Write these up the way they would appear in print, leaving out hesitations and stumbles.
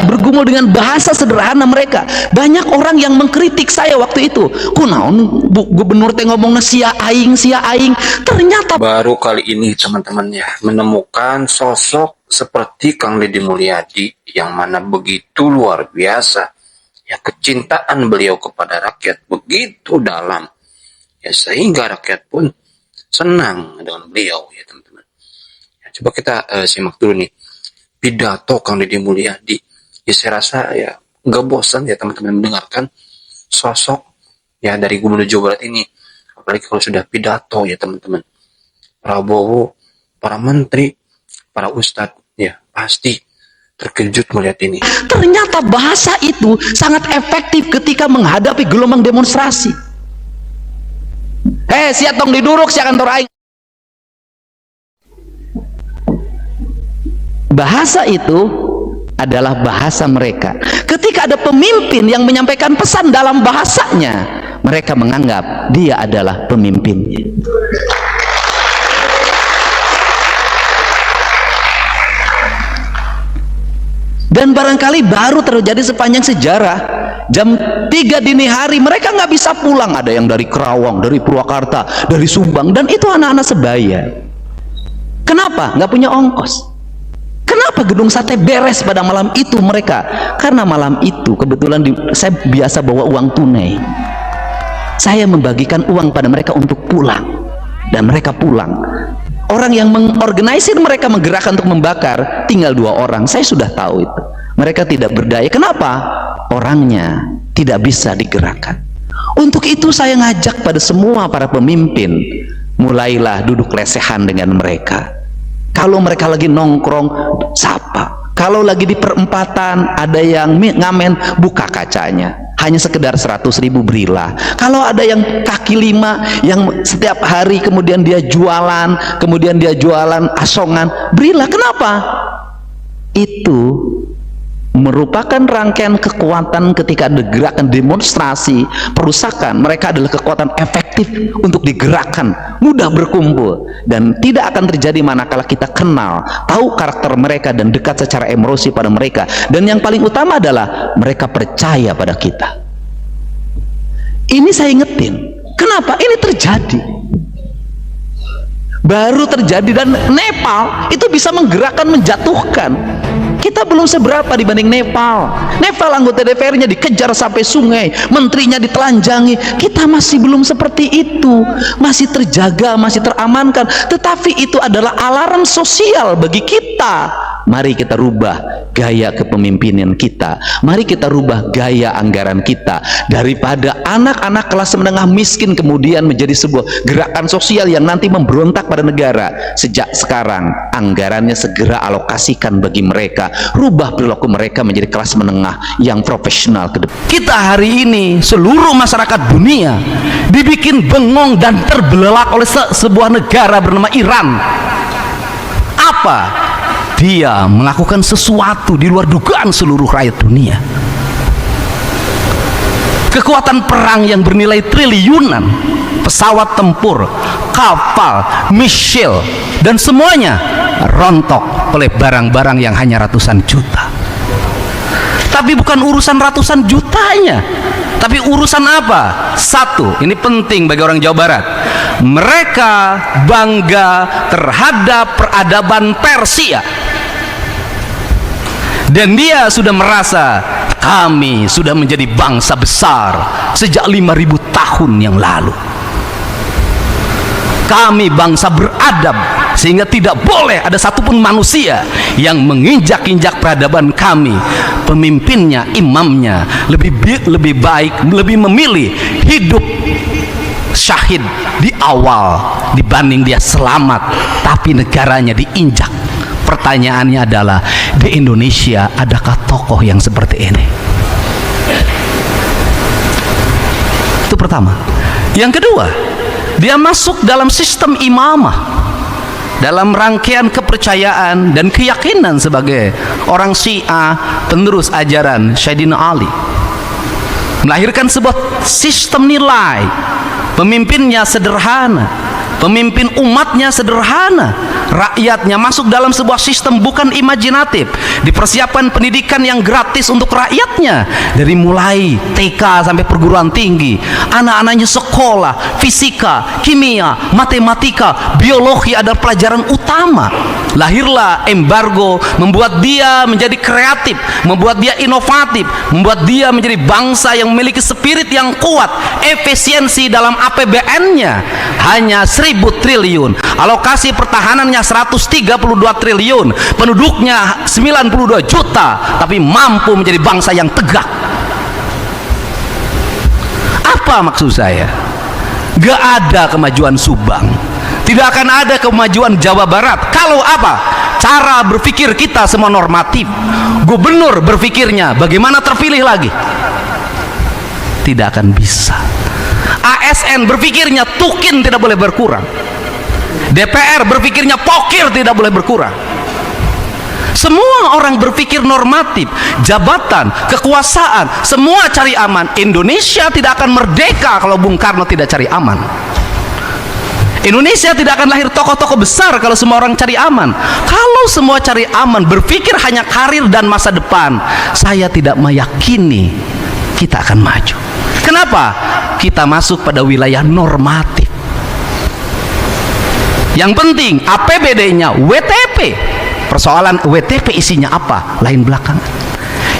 bergumul dengan bahasa sederhana mereka. Banyak orang yang mengkritik saya waktu itu. Kunaon gubernur teh ngomong sia aing. Ternyata baru kali ini teman-teman ya menemukan sosok seperti Kang Deddy Mulyadi yang mana begitu luar biasa ya, kecintaan beliau kepada rakyat begitu dalam ya, sehingga rakyat pun senang dengan beliau ya teman-teman ya. Coba kita simak dulu nih pidato Kang Deddy Mulyadi ya. Saya rasa ya nggak bosan ya teman-teman mendengarkan sosok ya dari Gubernur Jawa Barat ini, apalagi kalau sudah pidato ya teman-teman. Prabowo, para menteri, para ustadz ya pasti terkejut melihat ini. Ternyata bahasa itu sangat efektif ketika menghadapi gelombang demonstrasi. Sia tong diduruk sia kantor aing. Bahasa itu adalah bahasa mereka. Ketika ada pemimpin yang menyampaikan pesan dalam bahasanya, mereka menganggap dia adalah pemimpinnya. Dan barangkali baru terjadi sepanjang sejarah. Jam 3 dini hari mereka nggak bisa pulang. Ada yang dari Kerawang, dari Purwakarta, dari Subang, dan itu anak-anak sebaya. Kenapa? Nggak punya ongkos. Kenapa gedung sate beres pada malam itu mereka? Karena malam itu kebetulan saya biasa bawa uang tunai. Saya membagikan uang pada mereka untuk pulang, dan mereka pulang. Orang yang mengorganisir mereka menggerakkan untuk membakar tinggal 2 orang. Saya sudah tahu itu. Mereka tidak berdaya. Kenapa? Orangnya tidak bisa digerakkan. Untuk itu saya ngajak pada semua para pemimpin, mulailah duduk lesehan dengan mereka. Kalau mereka lagi nongkrong, sapa. Kalau lagi di perempatan ada yang ngamen, buka kacanya. Hanya sekedar 100.000 berilah. Kalau ada yang kaki 5 yang setiap hari kemudian dia jualan asongan, berilah. Kenapa? Itu merupakan rangkaian kekuatan. Ketika ada gerakan demonstrasi, perusakan, mereka adalah kekuatan efektif untuk digerakkan, mudah berkumpul, dan tidak akan terjadi manakala kita kenal, tahu karakter mereka dan dekat secara emosi pada mereka. Dan yang paling utama adalah mereka percaya pada kita. Ini saya ingetin. Kenapa? Ini terjadi. Baru terjadi, dan Nepal itu bisa menggerakkan, menjatuhkan. Kita belum seberapa dibanding Nepal. Nepal anggota DPR-nya dikejar sampai sungai, menterinya ditelanjangi. Kita masih belum seperti itu, masih terjaga, masih teramankan. Tetapi itu adalah alarm sosial bagi kita. Mari kita rubah gaya kepemimpinan kita. Mari kita rubah gaya anggaran kita. Daripada anak-anak kelas menengah miskin kemudian menjadi sebuah gerakan sosial yang nanti memberontak pada negara. Sejak sekarang anggarannya segera alokasikan bagi mereka. Rubah perilaku mereka menjadi kelas menengah yang profesional ke depan. Kita hari ini seluruh masyarakat dunia dibikin bengong dan terbelalak oleh sebuah negara bernama Iran. Apa? Dia melakukan sesuatu di luar dugaan seluruh rakyat dunia. Kekuatan perang yang bernilai triliunan, pesawat tempur, kapal, misil, dan semuanya rontok oleh barang-barang yang hanya ratusan juta. Tapi bukan urusan ratusan jutanya, tapi urusan apa? Satu, ini penting bagi orang Jawa Barat. Mereka bangga terhadap peradaban Persia. Dan dia sudah merasa kami sudah menjadi bangsa besar sejak 5.000 tahun yang lalu. Kami bangsa beradab, sehingga tidak boleh ada satupun manusia yang menginjak-injak peradaban kami. Pemimpinnya, imamnya lebih baik, lebih memilih hidup syahid di awal dibanding dia selamat tapi negaranya diinjak. Pertanyaannya adalah, di Indonesia adakah tokoh yang seperti ini? Itu pertama. Yang kedua, dia masuk dalam sistem imamah, dalam rangkaian kepercayaan dan keyakinan sebagai orang Syiah, penerus ajaran Sayyidina Ali, melahirkan sebuah sistem nilai. Pemimpinnya sederhana, pemimpin umatnya sederhana, rakyatnya masuk dalam sebuah sistem bukan imajinatif, dipersiapkan pendidikan yang gratis untuk rakyatnya dari mulai TK sampai perguruan tinggi. Anak-anaknya sekolah fisika, kimia, matematika, biologi adalah pelajaran utama. Lahirlah embargo, membuat dia menjadi kreatif, membuat dia inovatif, membuat dia menjadi bangsa yang memiliki spirit yang kuat. Efisiensi dalam APBN-nya hanya 1.000 triliun, alokasi pertahanannya 132 triliun, penduduknya 92 juta, tapi mampu menjadi bangsa yang tegak. Apa maksud saya? Gak ada kemajuan Subang, tidak akan ada kemajuan Jawa Barat kalau apa? Cara berpikir kita semua normatif. Gubernur berpikirnya bagaimana terpilih lagi? Tidak akan bisa. ASN berpikirnya tukin tidak boleh berkurang. DPR berpikirnya pokir tidak boleh berkurang. Semua orang berpikir normatif, jabatan, kekuasaan, semua cari aman. Indonesia tidak akan merdeka kalau Bung Karno tidak cari aman. Indonesia tidak akan lahir tokoh-tokoh besar kalau semua orang cari aman. Kalau semua cari aman, berpikir hanya karir dan masa depan, saya tidak meyakini kita akan maju. Kenapa? Kita masuk pada wilayah normatif. Yang penting APBD-nya WTP. Persoalan WTP isinya apa? Lain belakang.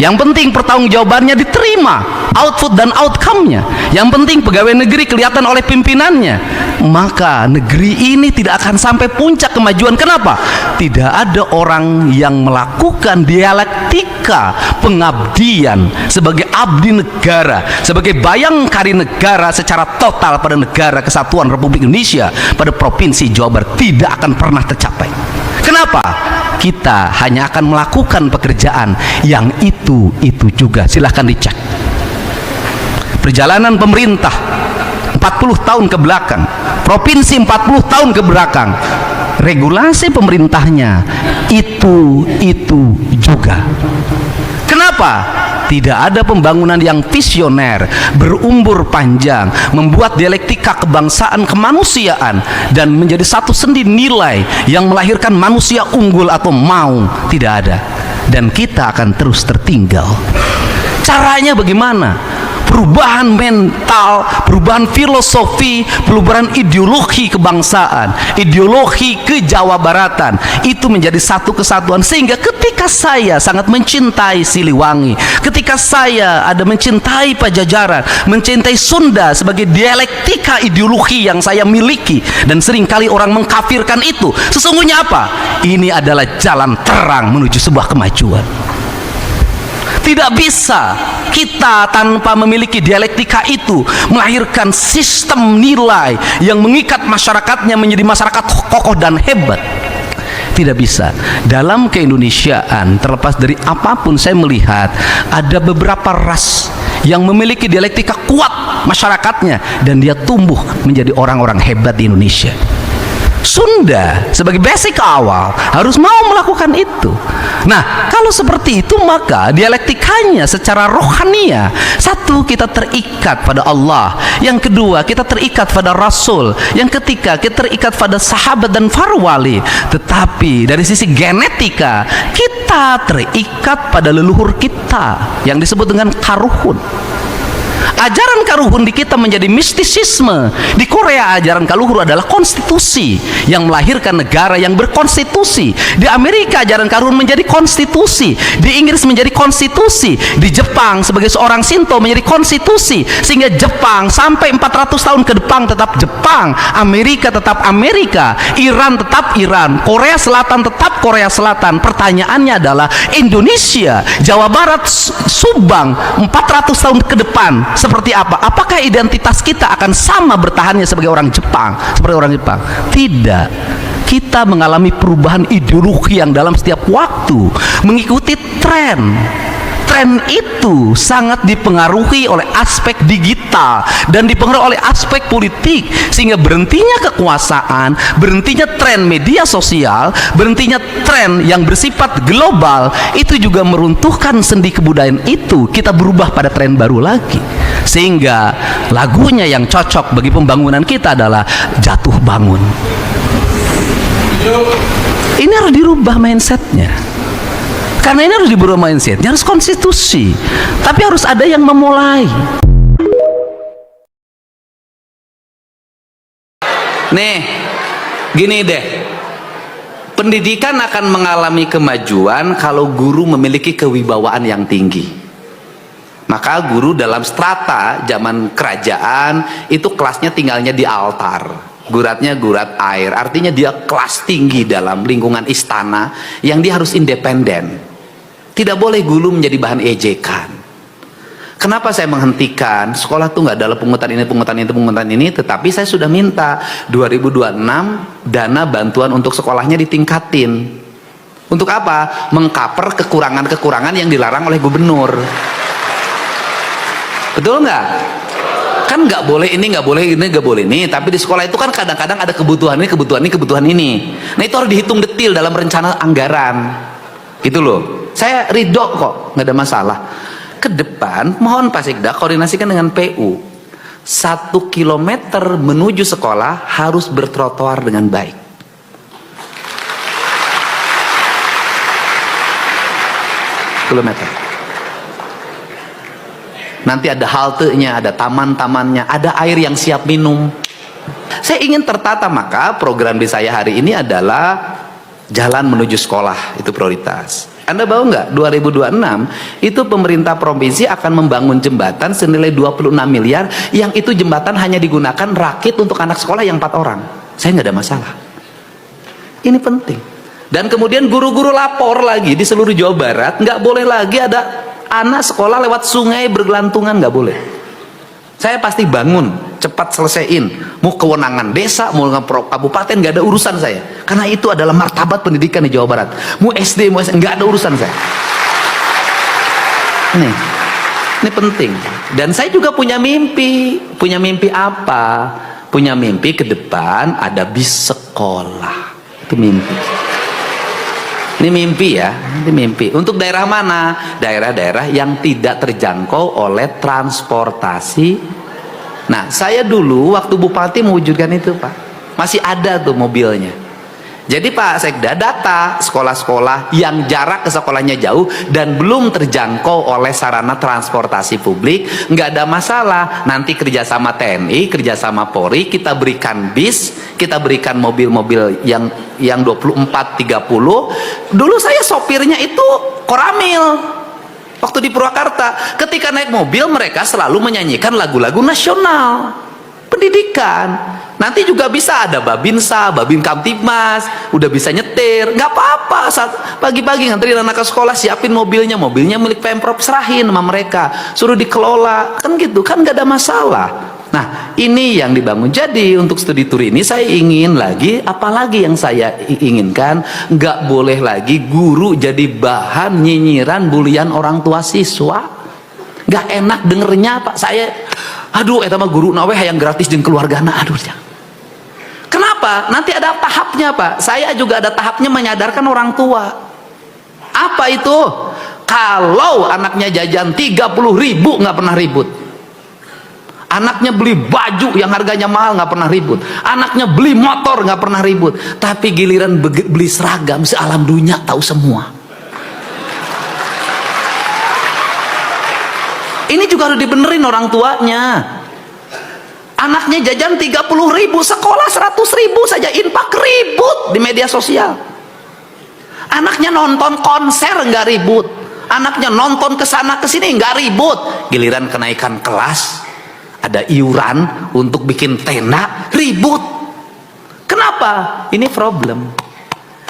Yang penting pertanggungjawabannya diterima, output dan outcome-nya. Yang penting pegawai negeri kelihatan oleh pimpinannya. Maka negeri ini tidak akan sampai puncak kemajuan. Kenapa? Tidak ada orang yang melakukan dialektika pengabdian sebagai abdi negara, sebagai bayangkari negara secara total pada negara kesatuan Republik Indonesia, pada provinsi Jawa Barat. Tidak akan pernah tercapai. Kenapa? Kita hanya akan melakukan pekerjaan yang itu juga. Silahkan dicek perjalanan pemerintah 40 tahun ke belakang, provinsi 40 tahun ke belakang, regulasi pemerintahnya itu juga. Kenapa? Tidak ada pembangunan yang visioner, berumbur panjang, membuat dialektika kebangsaan kemanusiaan dan menjadi satu sendi nilai yang melahirkan manusia unggul atau mau. Tidak ada. Dan kita akan terus tertinggal. Caranya bagaimana? Perubahan mental, perubahan filosofi, perubahan ideologi kebangsaan, ideologi kejawabaratan, itu menjadi satu kesatuan. Sehingga ketika saya sangat mencintai Siliwangi, ketika saya ada mencintai Pajajaran, mencintai Sunda sebagai dialektika ideologi yang saya miliki, dan seringkali orang mengkafirkan itu, sesungguhnya apa? Ini adalah jalan terang menuju sebuah kemajuan. Tidak bisa kita tanpa memiliki dialektika itu melahirkan sistem nilai yang mengikat masyarakatnya menjadi masyarakat kokoh dan hebat. Tidak bisa. Dalam keindonesiaan, terlepas dari apapun, saya melihat ada beberapa ras yang memiliki dialektika kuat masyarakatnya, dan dia tumbuh menjadi orang-orang hebat di Indonesia. Sunda sebagai basic awal harus mau melakukan itu. Nah, kalau seperti itu, maka dialektikanya secara rohania, satu, kita terikat pada Allah. Yang kedua, kita terikat pada Rasul. Yang ketiga, kita terikat pada sahabat dan para wali. Tetapi dari sisi genetika, kita terikat pada leluhur kita yang disebut dengan karuhun. Ajaran karuhun di kita menjadi mistisisme. Di Korea ajaran kaluhur adalah konstitusi yang melahirkan negara yang berkonstitusi. Di Amerika ajaran karuhun menjadi konstitusi. Di Inggris menjadi konstitusi. Di Jepang sebagai seorang Shinto menjadi konstitusi. Sehingga Jepang sampai 400 tahun ke depan tetap Jepang, Amerika tetap Amerika, Iran tetap Iran, Korea Selatan tetap Korea Selatan. Pertanyaannya adalah Indonesia, Jawa Barat, Subang 400 tahun ke depan seperti apa? Apakah identitas kita akan sama bertahannya sebagai orang Jepang, seperti orang Jepang? Tidak. Kita mengalami perubahan ideologi yang dalam setiap waktu mengikuti tren. Tren itu sangat dipengaruhi oleh aspek digital dan dipengaruhi oleh aspek politik, sehingga berhentinya kekuasaan, berhentinya tren media sosial, berhentinya tren yang bersifat global, itu juga meruntuhkan sendi kebudayaan itu. Kita berubah pada tren baru lagi. Sehingga lagunya yang cocok bagi pembangunan kita adalah Jatuh Bangun. Ini harus dirubah mindsetnya. Karena ini harus dirubah mindsetnya, harus konstitusi. Tapi harus ada yang memulai. Nih, gini deh. Pendidikan akan mengalami kemajuan kalau guru memiliki kewibawaan yang tinggi. Maka guru dalam strata zaman kerajaan itu kelasnya tinggalnya di altar. Guratnya gurat air, artinya dia kelas tinggi dalam lingkungan istana yang dia harus independen. Tidak boleh guru menjadi bahan ejekan. Kenapa saya menghentikan? Sekolah tuh nggak ada pungutan ini, tetapi saya sudah minta 2026 dana bantuan untuk sekolahnya ditingkatin. Untuk apa? Mengcover kekurangan-kekurangan yang dilarang oleh gubernur. Betul nggak? Kan nggak boleh ini, nggak boleh ini, nggak boleh ini. Tapi di sekolah itu kan kadang-kadang ada kebutuhan ini, kebutuhan ini. Nah itu harus dihitung detil dalam rencana anggaran. Gitu loh. Saya ridho kok, nggak ada masalah. Ke depan, mohon Pak Sekda koordinasikan dengan PU. 1 kilometer menuju sekolah harus bertrotoar dengan baik. Kilometer. Nanti ada haltenya, ada taman-tamannya, ada air yang siap minum. Saya ingin tertata, maka program di saya hari ini adalah jalan menuju sekolah, itu prioritas. Anda tahu nggak, 2026 itu pemerintah provinsi akan membangun jembatan senilai 26 miliar, yang itu jembatan hanya digunakan rakit untuk anak sekolah yang 4 orang. Saya nggak ada masalah. Ini penting. Dan kemudian guru-guru lapor lagi di seluruh Jawa Barat, nggak boleh lagi ada anak sekolah lewat sungai bergelantungan, nggak boleh. Saya pasti bangun, cepat selesaiin. Mau kewenangan desa, mau kabupaten, nggak ada urusan saya. Karena itu adalah martabat pendidikan di Jawa Barat. Mau SD, mau SD, nggak ada urusan saya. Ini penting. Dan saya juga punya mimpi. Punya mimpi apa? Punya mimpi ke depan ada bis sekolah. Itu mimpi. Ini mimpi ya, ini mimpi. Untuk daerah mana? Daerah-daerah yang tidak terjangkau oleh transportasi. Nah, saya dulu waktu bupati mewujudkan itu, Pak. Masih ada tuh mobilnya. Jadi Pak Sekda data sekolah-sekolah yang jarak ke sekolahnya jauh dan belum terjangkau oleh sarana transportasi publik, nggak ada masalah. Nanti kerjasama TNI, kerjasama Polri, kita berikan bis, kita berikan mobil-mobil yang 24-30. Dulu saya sopirnya itu Koramil. Waktu di Purwakarta, ketika naik mobil mereka selalu menyanyikan lagu-lagu nasional pendidikan. Nanti juga bisa ada Babinsa, Babin Kamtibmas, udah bisa nyetir, nggak apa-apa. Pagi-pagi nganterin anak ke sekolah, siapin mobilnya milik Pemprov, serahin sama mereka, suruh dikelola, kan gitu, kan nggak ada masalah. Nah, ini yang dibangun. Jadi untuk studi tour ini saya ingin lagi, apalagi yang saya inginkan, nggak boleh lagi guru jadi bahan nyinyiran, bulian orang tua siswa. Nggak enak dengernya, Pak. Saya, aduh, eta mah guru nawe yang gratis jeung keluargana, aduh jangan. Kenapa? Nanti ada tahapnya, Pak. Saya juga ada tahapnya menyadarkan orang tua. Apa itu? Kalau anaknya jajan 30.000 nggak pernah ribut. Anaknya beli baju yang harganya mahal nggak pernah ribut. Anaknya beli motor nggak pernah ribut. Tapi giliran beli seragam sealam dunia tahu semua. Ini juga harus dibenerin orang tuanya. Anaknya jajan 30.000, sekolah 100.000 saja, infak ribut di media sosial. Anaknya nonton konser nggak ribut. Anaknya nonton kesana kesini nggak ribut. Giliran kenaikan kelas, ada iuran untuk bikin tenda, ribut. Kenapa? Ini problem.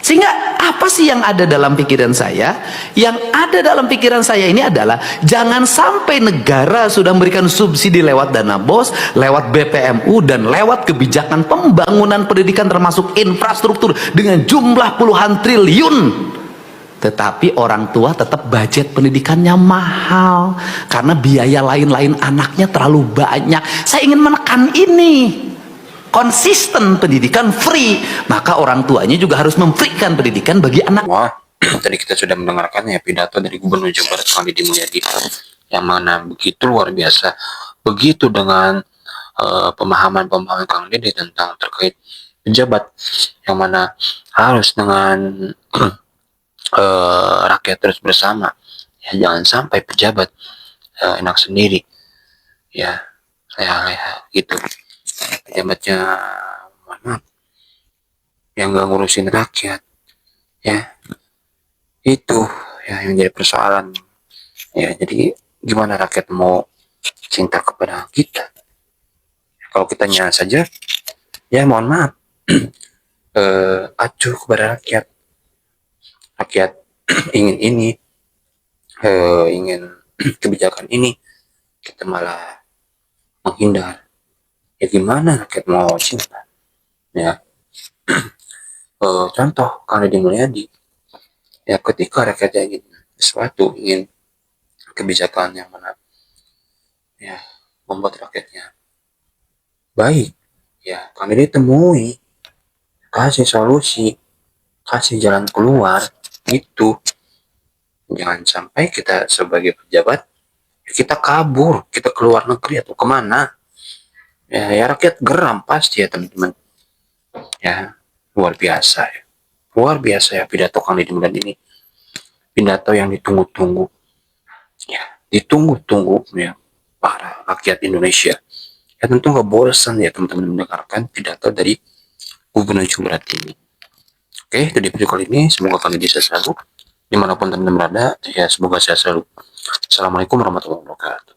Sehingga apa sih yang ada dalam pikiran saya? Yang ada dalam pikiran saya ini adalah jangan sampai negara sudah memberikan subsidi lewat dana BOS, lewat BPMU, dan lewat kebijakan pembangunan pendidikan termasuk infrastruktur dengan jumlah puluhan triliun. Tetapi orang tua tetap budget pendidikannya mahal karena biaya lain-lain anaknya terlalu banyak. Saya ingin menekan ini. Konsisten pendidikan free, maka orang tuanya juga harus memberikan pendidikan bagi anak. Wah, tadi kita sudah mendengarkan ya pidato dari Gubernur Jawa Barat Kang Deddy Mulyadi yang mana begitu luar biasa begitu dengan pemahaman-pemahaman Kang Dede tentang terkait pejabat yang mana harus dengan rakyat terus bersama. Ya, jangan sampai pejabat enak sendiri. Ya, leha-leha gitu. Pejabatnya mana yang nggak ngurusin rakyat. Ya, itu ya yang jadi persoalan. Ya, jadi gimana rakyat mau cinta kepada kita? Kalau kitanya saja, ya mohon maaf, acuh kepada rakyat. Rakyat ingin ini, ingin kebijakan ini, kita malah menghindar. Ya gimana rakyat mau cinta? Ya, contoh Kang Deddy Mulyadi, ya ketika rakyat ingin sesuatu, ingin kebijakan yang mana ya membuat rakyatnya baik, ya Kang Deddy temui, kasih solusi, kasih jalan keluar. Itu jangan sampai kita sebagai pejabat kita kabur, kita keluar negeri atau kemana. Ya rakyat geram pasti ya teman-teman. Ya luar biasa ya, luar biasa ya pidato Kang Deddy Mulyadi ini. Pidato yang ditunggu-tunggu, ya ditunggu-tunggu ya para rakyat Indonesia. Ya tentu nggak bosan ya teman-teman mendengarkan pidato dari Gubernur Jawa Barat ini. Oke, itu di video kali ini. Semoga kalian bisa selalu dimanapun teman-teman berada. Ya semoga sehat selalu. Assalamualaikum warahmatullahi wabarakatuh.